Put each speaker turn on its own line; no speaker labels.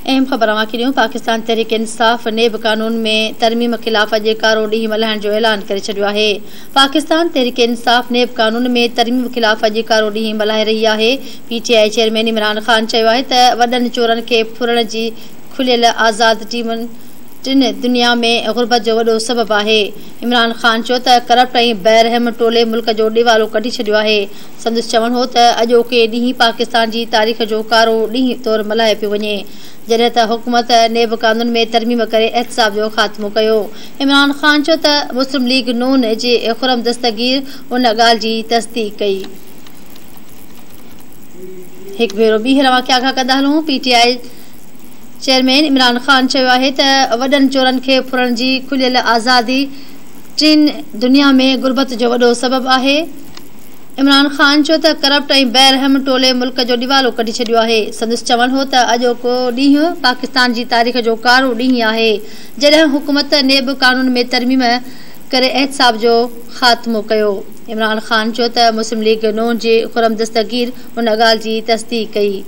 अहम ख़बर ॾियूं। पाकिस्तान तहरीक इंसाफ़ नेब कानून में तरमीम ख़िलाफ़ अॼु कारो ॾींहुं मल्हाइण जो ऐलान करे छॾियो आहे। पाकिस्तान तहरीक इंसाफ़ नेब कानून में तरमीम ख़िलाफ़ अॼु कारो ॾींहुं मल्हाए रही आहे। PTI चेयरमैन इमरान ख़ान चयो आहे त वॾनि चोरनि खे फुरण जी खुलियल आज़ाद टिन दुनिया में गुरबत जो वॾो सबबु आहे। इमरान ख़ान चयो त करप्ट ऐं बैरहम टोले मुल्क जो ॾिवालो कढी छॾियो आहे। संदसि चवणु हो त अॼोके ॾींहुं पाकिस्तान जी तारीख़ जो कारो ॾींहुं तौरु मल्हाए पियो वञे, जॾहिं त हुकूमत नेब कानून में तरमीम करे एहतसाब जो ख़ात्मो कयो। इमरान ख़ान चयो त मुस्लिम लीग नून जे खुरम दस्तगीर उन ॻाल्हि जी तस्दीक़ कई। हिकु भेरो ॿीहर वाक़िया खां कंदा हलूं। PTI चेयरमैन इमरान ख़ान चयो आहे त वॾनि चोरनि खे फुरण जी खुलियल आज़ादी टिन दुनिया में गुरबत जो वॾो सबबु आहे। इमरान ख़ान चयो त करप्ट ऐं बैरहम टोले मुल्क जो ॾिवालो कढी छॾियो आहे। संदसि चवणु हो त अॼोको ॾींहुं पाकिस्तान जी तारीख़ जो कारो ॾींहुं आहे, जॾहिं हुकूमत नेब कानून में तरमीम करे एहतसाब जो ख़ात्मो कयो। इमरान ख़ान चयो त मुस्लिम लीग नून जे खुरम दस्तगीर उन ॻाल्हि जी तस्दीक़ कई।